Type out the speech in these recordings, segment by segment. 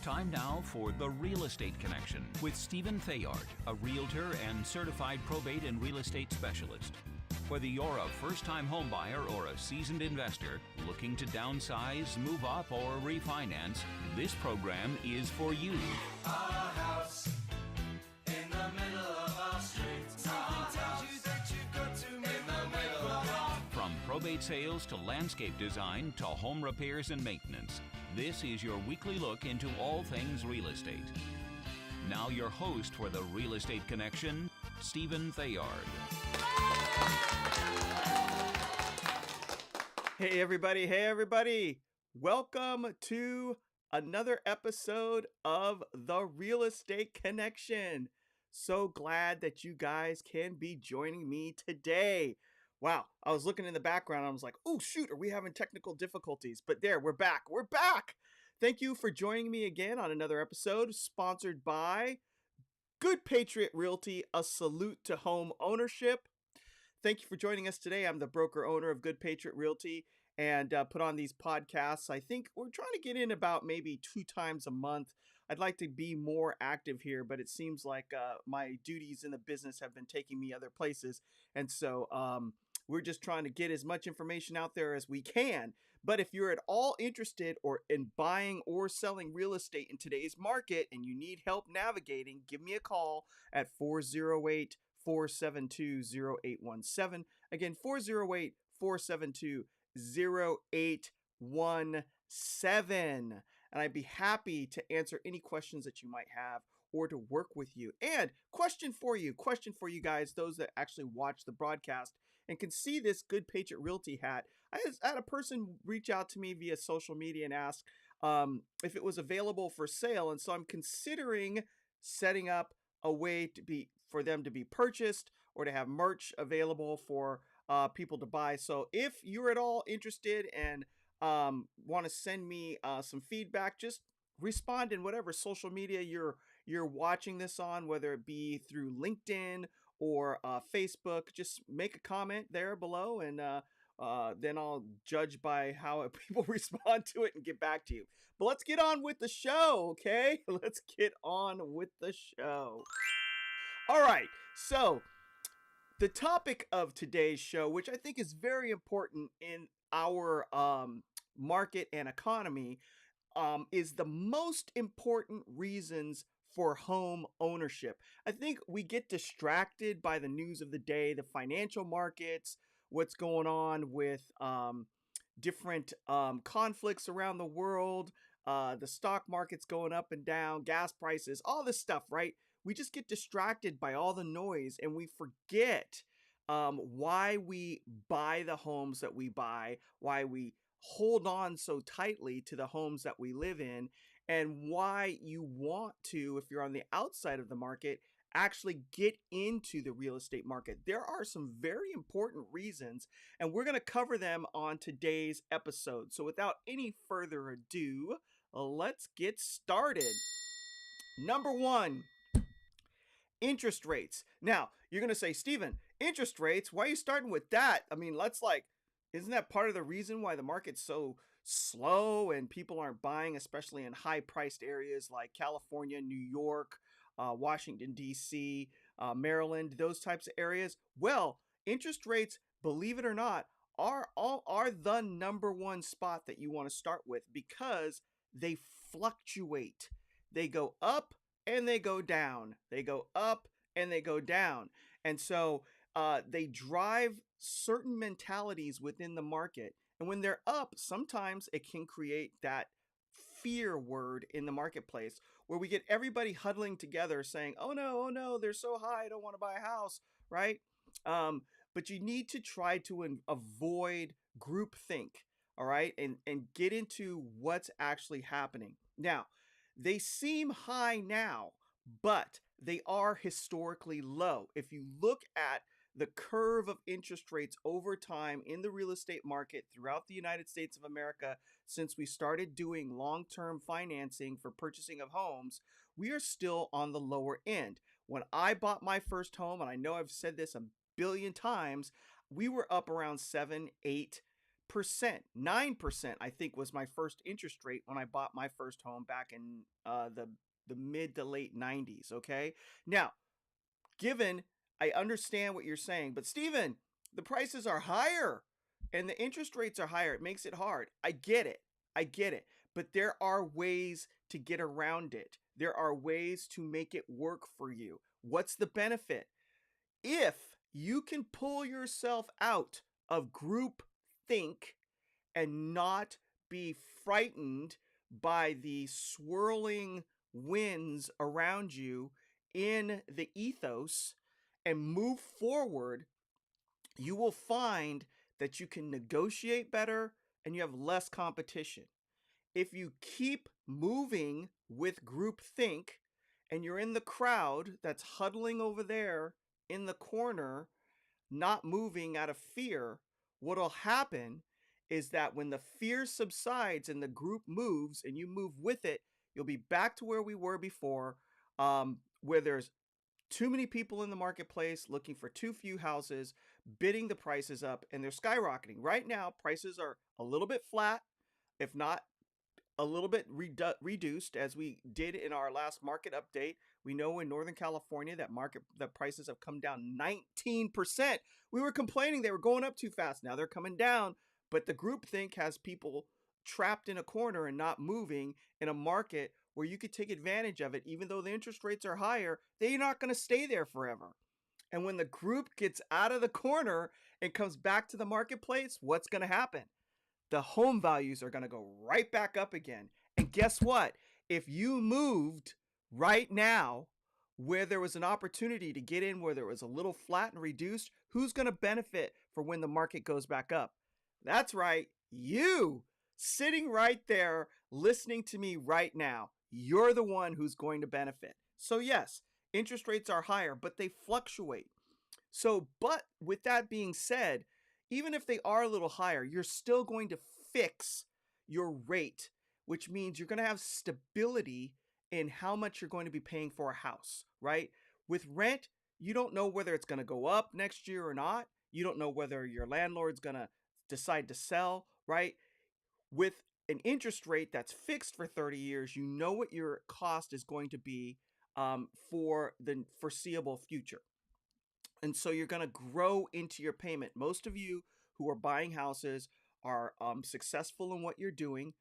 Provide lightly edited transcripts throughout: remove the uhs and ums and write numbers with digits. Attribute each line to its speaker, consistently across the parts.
Speaker 1: Time now for The Real Estate Connection with Stephen Theard, a realtor and certified probate and real estate specialist. Whether you're a first-time homebuyer or a seasoned investor looking to downsize, move up, or refinance, this program is for you.
Speaker 2: A house in the middle of our street.
Speaker 1: From probate sales to landscape design to home repairs and maintenance, this is your weekly look into all things real estate. Now your host for The Real Estate Connection, Stephen Theard.
Speaker 3: Hey everybody. Welcome to another episode of The Real Estate Connection. So glad that you guys can be joining me today. Wow, I was looking in the background. I was like, oh shoot, are we having technical difficulties? But there, we're back. Thank you for joining me again on another episode sponsored by Good Patriot Realty, a salute to home ownership. Thank you for joining us today. I'm the broker owner of Good Patriot Realty and put on these podcasts. I think we're trying to get in about maybe 2 times a month. I'd like to be more active here, but it seems like my duties in the business have been taking me other places. And so we're just trying to get as much information out there as we can. But if you're at all interested in buying or selling real estate in today's market and you need help navigating, give me a call at 408-472-0817. Again, 408-472-0817. And I'd be happy to answer any questions that you might have or to work with you. And question for you guys, those that actually watch the broadcast and can see this Good Patriot Realty hat. I had a person reach out to me via social media and ask if it was available for sale. And so I'm considering setting up a way for them to be purchased or to have merch available for people to buy. So if you're at all interested and want to send me some feedback, just respond in whatever social media you're watching this on, whether it be through LinkedIn or Facebook. Just make a comment there below, and then I'll judge by how people respond to it and get back to you. But let's get on with the show, okay? Let's get on with the show. All right, so the topic of today's show, which I think is very important in our market and economy, is the most important reasons for home ownership. I think we get distracted by the news of the day, the financial markets, what's going on with different conflicts around the world, the stock market's going up and down, gas prices, all this stuff, right? We just get distracted by all the noise and we forget why we buy the homes that we buy, why we hold on so tightly to the homes that we live in, and why you want to, if you're on the outside of the market, actually get into the real estate market. There are some very important reasons, and we're going to cover them on today's episode. So without any further ado, let's get started. Number 1, interest rates. Now, you're going to say, Stephen, interest rates, why are you starting with that? I mean, isn't that part of the reason why the market's so slow and people aren't buying, especially in high-priced areas like California, New York, Washington, D.C., Maryland, those types of areas? Well, interest rates, believe it or not, are the number one spot that you want to start with because they fluctuate. They go up and they go down. They go up and they go down. And so they drive certain mentalities within the market. And when they're up, sometimes it can create that fear word in the marketplace where we get everybody huddling together saying, oh no, they're so high, I don't want to buy a house, right? But you need to try to avoid groupthink, all right? And get into what's actually happening. Now, they seem high now, but they are historically low. If you look at the curve of interest rates over time in the real estate market throughout the United States of America, since we started doing long-term financing for purchasing of homes, we are still on the lower end. When I bought my first home, and I know I've said this a billion times, we were up around 7-8% 8%, 9%, I think was my first interest rate when I bought my first home back in the mid to late 90s. Okay. Now, given I understand what you're saying, but Steven, the prices are higher and the interest rates are higher. It makes it hard. I get it. I get it. But there are ways to get around it. There are ways to make it work for you. What's the benefit? If you can pull yourself out of group think and not be frightened by the swirling winds around you in the ethos and move forward, you will find that you can negotiate better and you have less competition. If you keep moving with groupthink and you're in the crowd that's huddling over there in the corner, not moving out of fear, what'll happen is that when the fear subsides and the group moves and you move with it, you'll be back to where we were before, where there's too many people in the marketplace looking for too few houses, bidding the prices up, and they're skyrocketing. Right now, prices are a little bit flat, if not a little bit reduced, as we did in our last market update. We know in Northern California that the prices have come down 19%. We were complaining they were going up too fast. Now they're coming down, but the groupthink has people trapped in a corner and not moving in a market where you could take advantage of it. Even though the interest rates are higher, they're not going to stay there forever. And when the group gets out of the corner and comes back to the marketplace, what's going to happen? The home values are going to go right back up again. And guess what? If you moved right now where there was an opportunity to get in where there was a little flat and reduced, who's going to benefit for when the market goes back up? That's right, you sitting right there listening to me right now. You're the one who's going to benefit. So yes, interest rates are higher, but they fluctuate. So, but with that being said, even if they are a little higher, you're still going to fix your rate, which means you're going to have stability in how much you're going to be paying for a house, right? With rent, you don't know whether it's going to go up next year or not. You don't know whether your landlord's going to decide to sell, right? With an interest rate that's fixed for 30 years, you know what your cost is going to be for the foreseeable future. And so you're going to grow into your payment. Most of you who are buying houses are successful in what you're doing.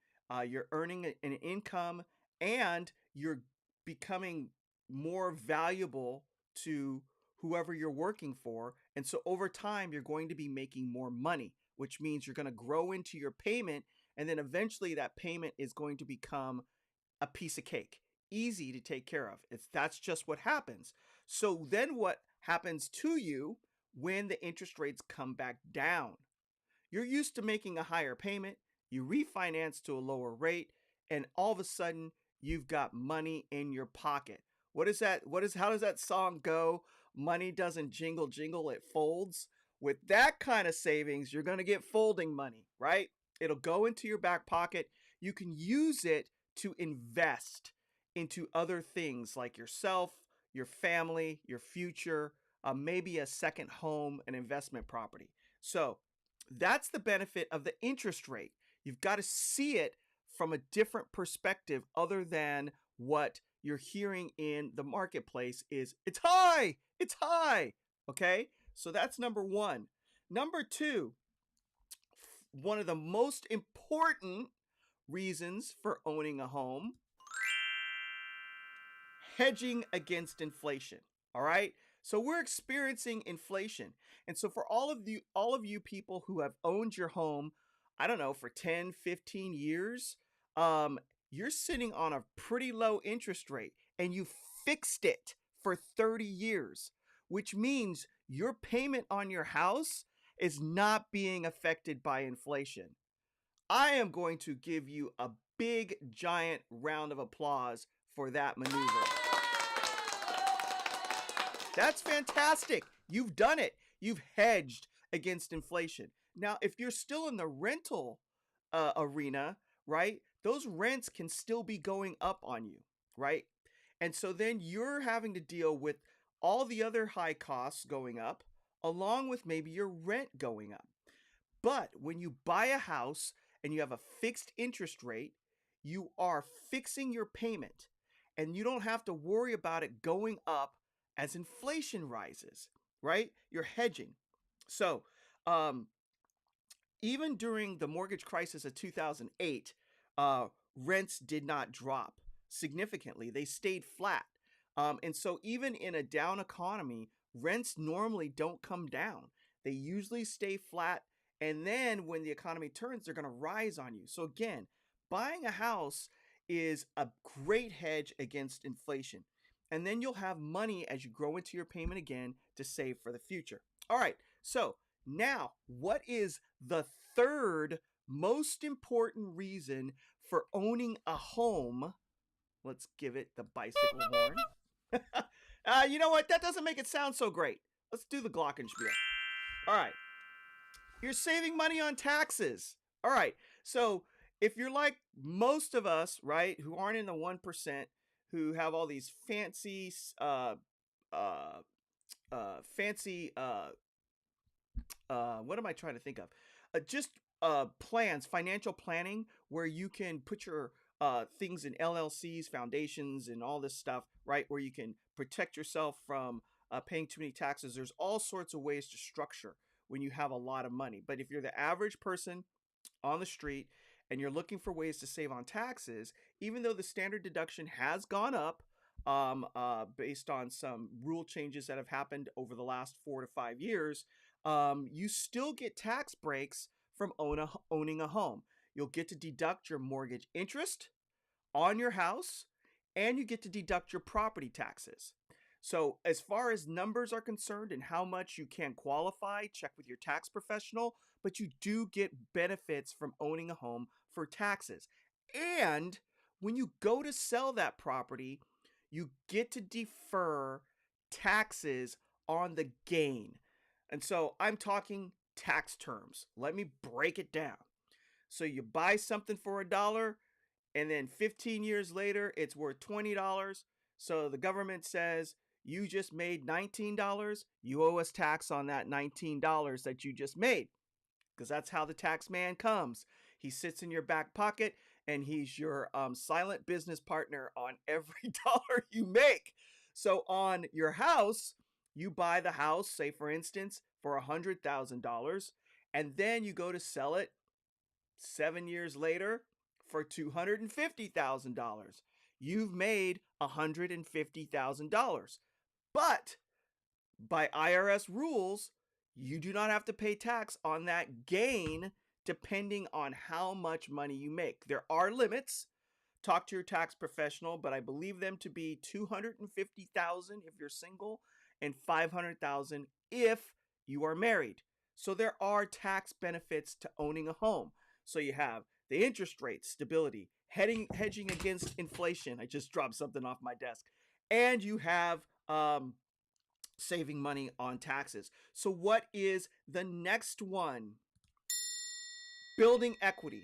Speaker 3: You're earning an income and you're becoming more valuable to whoever you're working for. And so over time, you're going to be making more money, which means you're going to grow into your payment. And then eventually that payment is going to become a piece of cake, easy to take care of. That's just what happens. So then what happens to you when the interest rates come back down? You're used to making a higher payment, you refinance to a lower rate, and all of a sudden you've got money in your pocket. How does that song go? Money doesn't jingle jingle, it folds. With that kind of savings, you're going to get folding money, right? It'll go into your back pocket. You can use it to invest into other things like yourself, your family, your future, maybe a second home, an investment property. So that's the benefit of the interest rate. You've got to see it from a different perspective other than what you're hearing in the marketplace is it's high, it's high. Okay, so that's number one. Number two, one of the most important reasons for owning a home: hedging against inflation. All right. So we're experiencing inflation. And so for all of you people who have owned your home, I don't know, for 10, 15 years, you're sitting on a pretty low interest rate and you fixed it for 30 years, which means your payment on your house is not being affected by inflation. I am going to give you a big, giant round of applause for that maneuver. That's fantastic. You've done it. You've hedged against inflation. Now, if you're still in the rental arena, right, those rents can still be going up on you, right? And so then you're having to deal with all the other high costs going up, along with maybe your rent going up. But when you buy a house and you have a fixed interest rate, you are fixing your payment and you don't have to worry about it going up as inflation rises, right? You're hedging. So, um, even during the mortgage crisis of 2008, rents did not drop significantly. They stayed flat. And so, even in a down economy, rents normally don't come down. They usually stay flat. And then when the economy turns, they're going to rise on you. So, again, buying a house is a great hedge against inflation. And then you'll have money as you grow into your payment again to save for the future. All right. So, now, what is the third most important reason for owning a home? Let's give it the bicycle horn. You know what? That doesn't make it sound so great. Let's do the glockenspiel. All right. You're saving money on taxes. All right. So if you're like most of us, right, who aren't in the 1%, who have all these fancy, uh, fancy what am I trying to think of? Just plans, financial planning, where you can put your things in LLCs, foundations, and all this stuff, right? Where you can protect yourself from paying too many taxes. There's all sorts of ways to structure when you have a lot of money. But if you're the average person on the street and you're looking for ways to save on taxes, even though the standard deduction has gone up based on some rule changes that have happened over the last 4 to 5 years, you still get tax breaks from owning a home. You'll get to deduct your mortgage interest on your house, and you get to deduct your property taxes. So as far as numbers are concerned and how much you can qualify, check with your tax professional, but you do get benefits from owning a home for taxes. And when you go to sell that property, you get to defer taxes on the gain. And so I'm talking tax terms. Let me break it down. So you buy something for $1, and then 15 years later, it's worth $20. So the government says, you just made $19. You owe us tax on that $19 that you just made. Because that's how the tax man comes. He sits in your back pocket and he's your silent business partner on every dollar you make. So on your house, you buy the house, say for instance, for $100,000, and then you go to sell it 7 years later for $250,000. You've made $150,000. But by IRS rules, you do not have to pay tax on that gain depending on how much money you make. There are limits. Talk to your tax professional, but I believe them to be $250,000 if you're single and $500,000 if you are married. So there are tax benefits to owning a home. So you have the interest rate stability, hedging against inflation. I just dropped something off my desk. And you have saving money on taxes. So what is the next one? Building equity.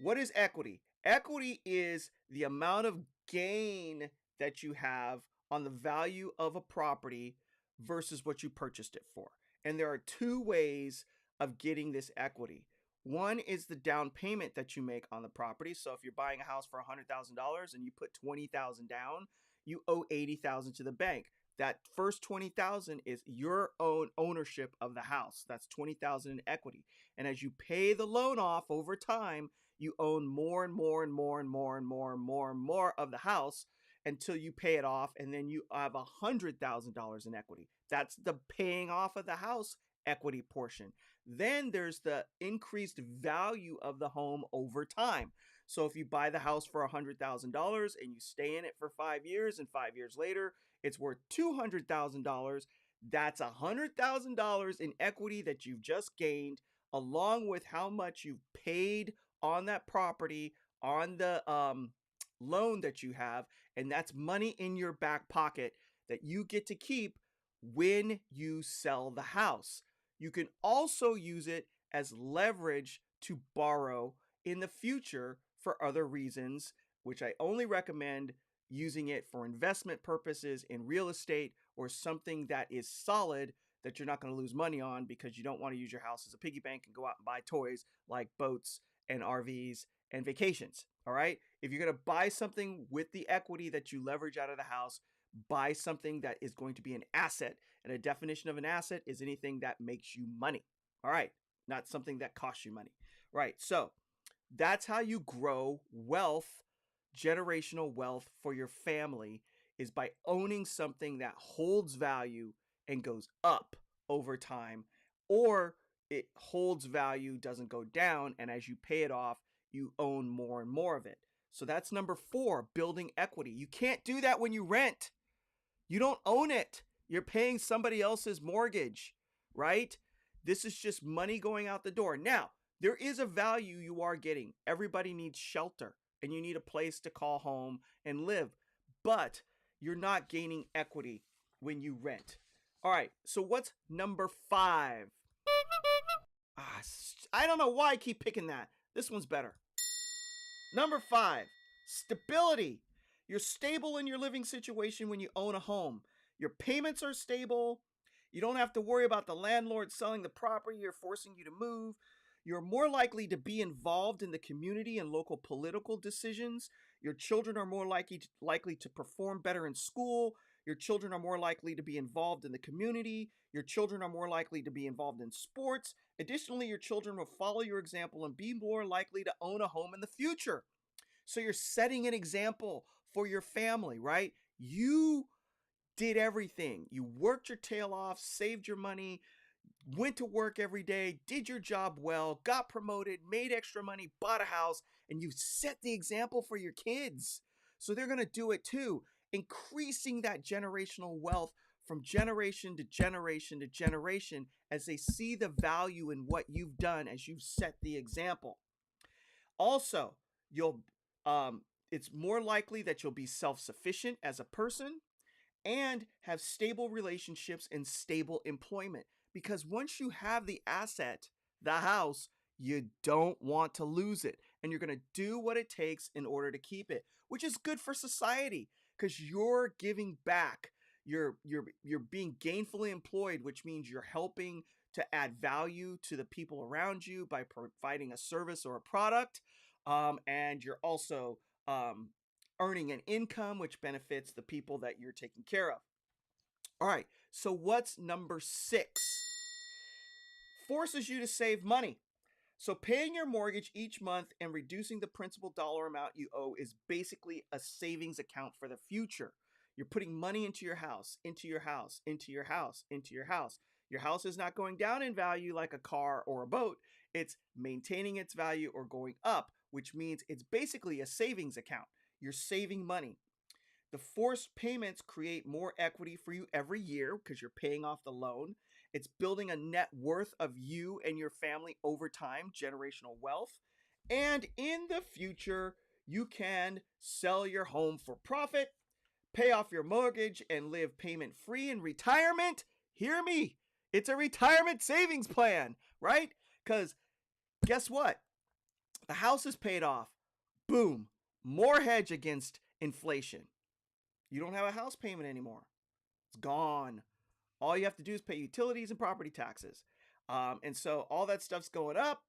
Speaker 3: What is equity? Equity is the amount of gain that you have on the value of a property versus what you purchased it for. And there are two ways of getting this equity. One is the down payment that you make on the property. So if you're buying a house for $100,000 and you put $20,000 down, you owe $80,000 to the bank. That first $20,000 is your own ownership of the house. That's $20,000 in equity. And as you pay the loan off over time, you own more and more and more and more and more and more and more of the house until you pay it off, and then you have $100,000 in equity. That's the paying off of the house equity portion. Then there's the increased value of the home over time. So if you buy the house for $100,000 and you stay in it for 5 years, and 5 years later it's worth $200,000, that's $100,000 in equity that you've just gained, along with how much you've paid on that property, on the loan that you have, and that's money in your back pocket that you get to keep when you sell the house. You can also use it as leverage to borrow in the future for other reasons, which I only recommend using it for investment purposes in real estate or something that is solid that you're not going to lose money on because you don't want to use your house as a piggy bank and go out and buy toys like boats and RVs and vacations. All right. If you're going to buy something with the equity that you leverage out of the house, buy something that is going to be an asset. And a definition of an asset is anything that makes you money. All right. Not something that costs you money. Right. So that's how you grow wealth, generational wealth for your family, is by owning something that holds value and goes up over time, or it holds value, doesn't go down, and as you pay it off, you own more and more of it. So that's number 4, building equity. You can't do that when you rent. You don't own it. You're paying somebody else's mortgage, right? This is just money going out the door. Now, there is a value you are getting. Everybody needs shelter, and you need a place to call home and live, but you're not gaining equity when you rent. All right, so what's number 5? I don't know why I keep picking that. This one's better. Number 5, stability. You're stable in your living situation when you own a home. Your payments are stable. You don't have to worry about the landlord selling the property or forcing you to move. You're more likely to be involved in the community and local political decisions. Your children are more likely to perform better in school. Your children are more likely to be involved in the community. Your children are more likely to be involved in sports. Additionally, your children will follow your example and be more likely to own a home in the future. So you're setting an example for your family, right? You did everything. You worked your tail off, saved your money, went to work every day, did your job well, got promoted, made extra money, bought a house, and you set the example for your kids. So they're going to do it too, increasing that generational wealth from generation to generation to generation as they see the value in what you've done as you've set the example. Also, it's more likely that you'll be self-sufficient as a person and have stable relationships and stable employment. Because once you have the asset, the house, you don't want to lose it. And you're going to do what it takes in order to keep it, which is good for society because you're giving back. You're being gainfully employed, which means you're helping to add value to the people around you by providing a service or a product. And you're also earning an income, which benefits the people that you're taking care of. All right, so what's number 6? Forces you to save money. So paying your mortgage each month and reducing the principal dollar amount you owe is basically a savings account for the future. You're putting money into your house, into your house, into your house, into your house. Your house is not going down in value like a car or a boat. It's maintaining its value or going up, which means it's basically a savings account. You're saving money. The forced payments create more equity for you every year because you're paying off the loan. It's building a net worth of you and your family over time, generational wealth. And in the future, you can sell your home for profit, pay off your mortgage, and live payment-free in retirement. Hear me. It's a retirement savings plan, right? Because guess what? The house is paid off. Boom. More hedge against inflation. You don't have a house payment anymore. It's gone. All you have to do is pay utilities and property taxes. And so all that stuff's going up,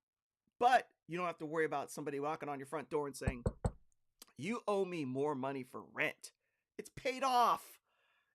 Speaker 3: but you don't have to worry about somebody walking on your front door and saying, you owe me more money for rent. It's paid off.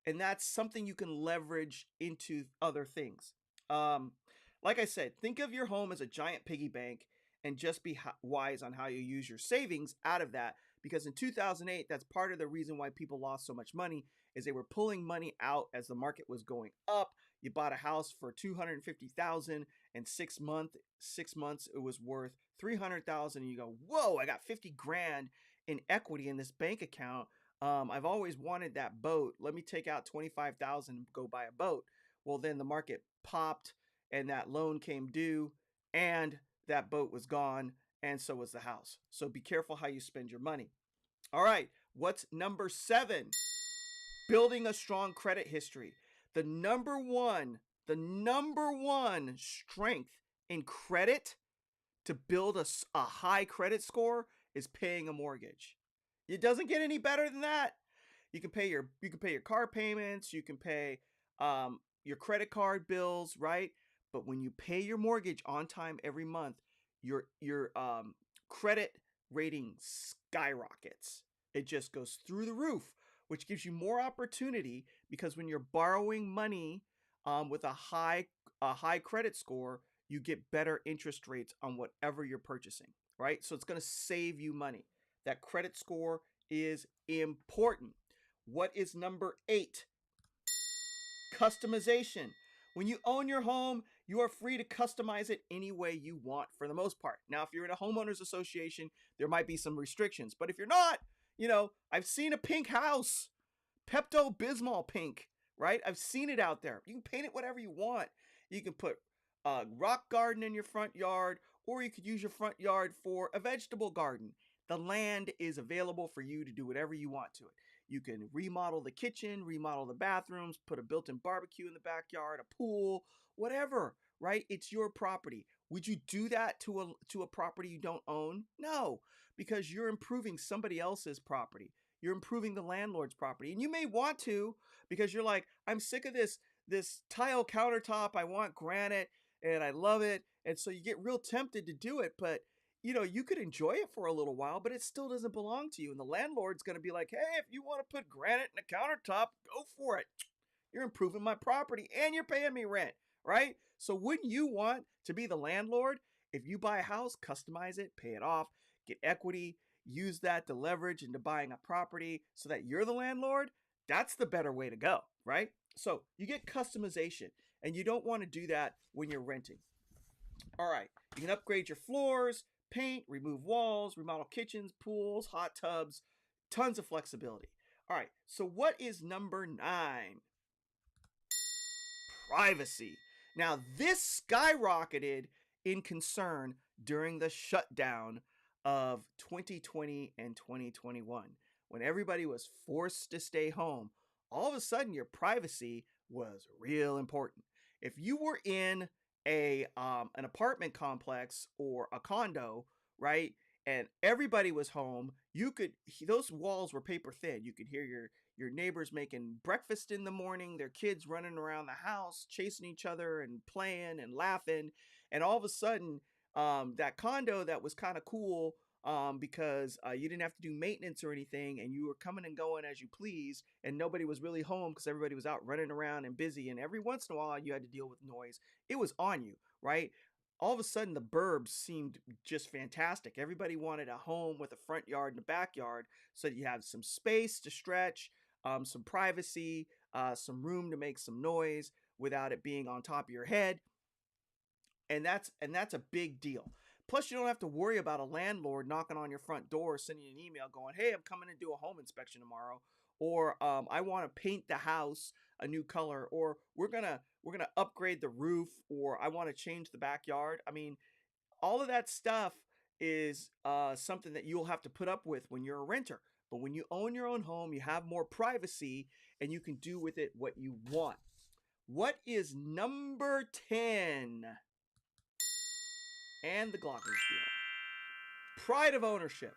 Speaker 3: And that's something you can leverage into other things. Like I said, think of your home as a giant piggy bank and just be wise on how you use your savings out of that. Because in 2008, that's part of the reason why people lost so much money is they were pulling money out as the market was going up. You bought a house for $250,000 and 6 months it was worth $300,000 and you go, whoa, I got 50 grand in equity in this bank account. I've always wanted that boat. Let me take out 25,000 and go buy a boat. Well, then the market popped and that loan came due and that boat was gone and so was the house. So be careful how you spend your money. All right, what's number 7? Building a strong credit history. The number one strength in credit to build a high credit score is paying a mortgage. It doesn't get any better than that. You can pay your car payments. You can pay your credit card bills, right? But when you pay your mortgage on time every month, your credit rating skyrockets. It just goes through the roof, which gives you more opportunity because when you're borrowing money with a high credit score, you get better interest rates on whatever you're purchasing, right? So it's going to save you money. That credit score is important. What is number 8? Customization. When you own your home, you are free to customize it any way you want for the most part. Now, if you're in a homeowners association, there might be some restrictions. But if you're not, I've seen a pink house, Pepto-Bismol pink, right? I've seen it out there. You can paint it whatever you want. You can put a rock garden in your front yard, or you could use your front yard for a vegetable garden. The land is available for you to do whatever you want to it. You can remodel the kitchen, remodel the bathrooms, put a built-in barbecue in the backyard, a pool, whatever, right? It's your property. Would you do that to a property you don't own? No, because you're improving somebody else's property. You're improving the landlord's property. And you may want to because you're like, I'm sick of this tile countertop. I want granite and I love it. And so you get real tempted to do it, but you could enjoy it for a little while, but it still doesn't belong to you. And the landlord's going to be like, hey, if you want to put granite in a countertop, go for it. You're improving my property and you're paying me rent, right? So wouldn't you want to be the landlord? If you buy a house, customize it, pay it off, get equity, use that to leverage into buying a property so that you're the landlord? That's the better way to go, right? So you get customization, and you don't want to do that when you're renting. All right, you can upgrade your floors, paint, remove walls, remodel kitchens, pools, hot tubs, tons of flexibility. All right, so what is number 9? Privacy. Now, this skyrocketed in concern during the shutdown of 2020 and 2021 when everybody was forced to stay home. All of a sudden, your privacy was real important. If you were in an apartment complex or a condo, right, and everybody was home, those walls were paper thin. You could hear your neighbors making breakfast in the morning, their kids running around the house, chasing each other and playing and laughing. And all of a sudden, that condo that was kind of cool because you didn't have to do maintenance or anything, and you were coming and going as you please, and nobody was really home because everybody was out running around and busy, and every once in a while you had to deal with noise. It was on you, right? All of a sudden, the burbs seemed just fantastic. Everybody wanted a home with a front yard and a backyard so that you have some space to stretch, some privacy, some room to make some noise without it being on top of your head. And that's a big deal. Plus, you don't have to worry about a landlord knocking on your front door, sending you an email going, hey, I'm coming to do a home inspection tomorrow. Or I want to paint the house a new color. Or we're gonna upgrade the roof. Or I want to change the backyard. I mean, all of that stuff is something that you'll have to put up with when you're a renter. But when you own your own home, you have more privacy and you can do with it what you want. What is number 10? And the glockenspiel. Pride of ownership.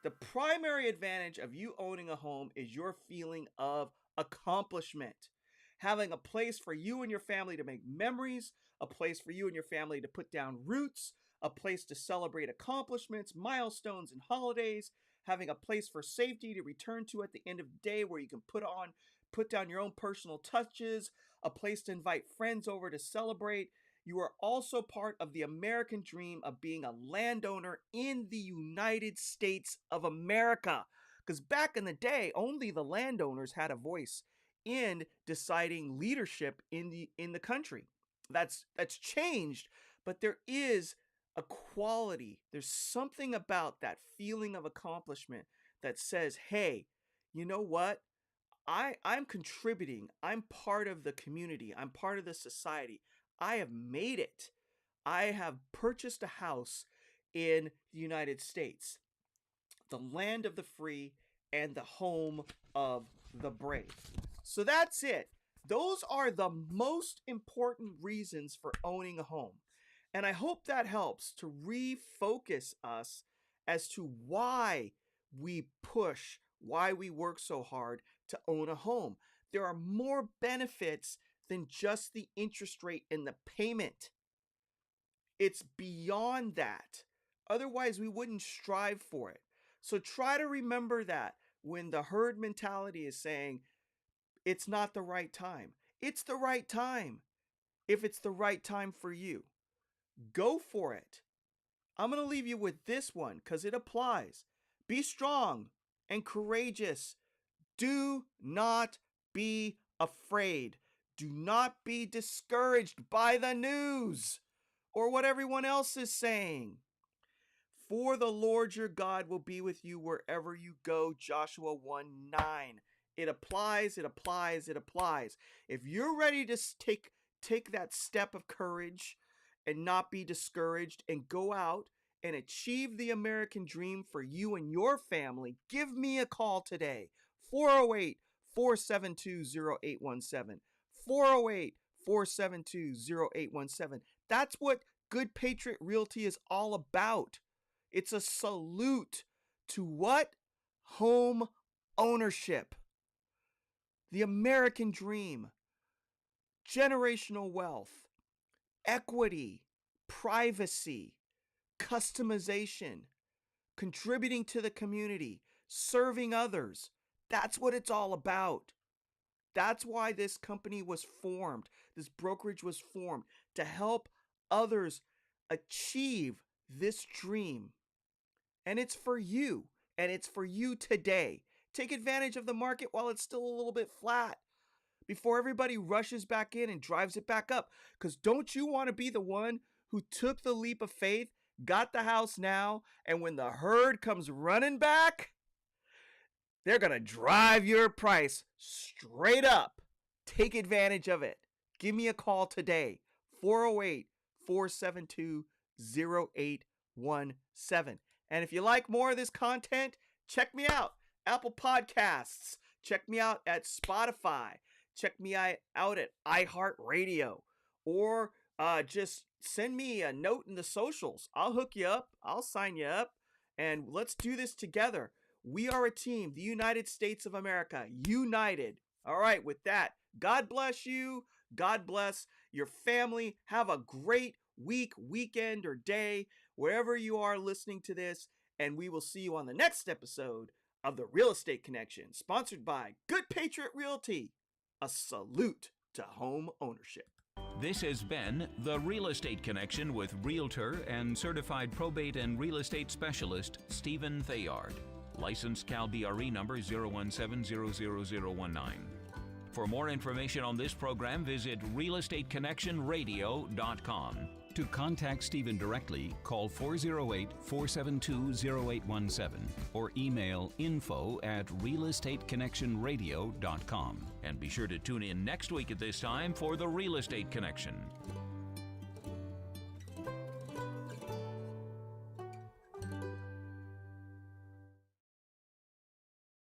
Speaker 3: The primary advantage of you owning a home is your feeling of accomplishment. Having a place for you and your family to make memories, a place for you and your family to put down roots, a place to celebrate accomplishments, milestones, and holidays, having a place for safety to return to at the end of the day where you can put down your own personal touches, a place to invite friends over to celebrate. You are also part of the American dream of being a landowner in the United States of America. Because back in the day, only the landowners had a voice in deciding leadership in the country. That's changed, but there is a quality. There's something about that feeling of accomplishment that says, hey, you know what? I'm contributing. I'm part of the community. I'm part of the society. I have made it. I have purchased a house in the United States, the land of the free and the home of the brave. So that's it. Those are the most important reasons for owning a home. And I hope that helps to refocus us as to why we push, why we work so hard to own a home. There are more benefits than just the interest rate and the payment. It's beyond that. Otherwise, we wouldn't strive for it. So try to remember that when the herd mentality is saying it's not the right time. It's the right time if it's the right time for you. Go for it. I'm going to leave you with this one because it applies. Be strong and courageous. Do not be afraid. Do not be discouraged by the news or what everyone else is saying. For the Lord your God will be with you wherever you go. Joshua 1:9. It applies, it applies, it applies. If you're ready to take that step of courage and not be discouraged and go out and achieve the American dream for you and your family, give me a call today. 408-472-0817. 408-472-0817. That's what Good Patriot Realty is all about. It's a salute to what? Home ownership. The American dream. Generational wealth. Equity. Privacy. Customization. Contributing to the community. Serving others. That's what it's all about. That's why this company was formed. This brokerage was formed to help others achieve this dream. And it's for you. And it's for you today. Take advantage of the market while it's still a little bit flat before everybody rushes back in and drives it back up. Because don't you want to be the one who took the leap of faith, got the house now, and when the herd comes running back, they're going to drive your price straight up. Take advantage of it. Give me a call today. 408-472-0817. And if you like more of this content, check me out. Apple Podcasts. Check me out at Spotify. Check me out at iHeartRadio. Or just send me a note in the socials. I'll hook you up. I'll sign you up. And let's do this together. We are a team, the United States of America, united. All right, with that, God bless you. God bless your family. Have a great week, weekend, or day, wherever you are listening to this. And we will see you on the next episode of The Real Estate Connection, sponsored by Good Patriot Realty. A salute to home ownership.
Speaker 1: This has been The Real Estate Connection with Realtor and Certified Probate and Real Estate Specialist Stephen Theard. Licensed Cal BRE number 0170019. For more information on this program, visit realestateconnectionradio.com. To contact Stephen directly, call 408-472-0817 or email info@realestateconnectionradio.com. And be sure to tune in next week at this time for The Real Estate Connection.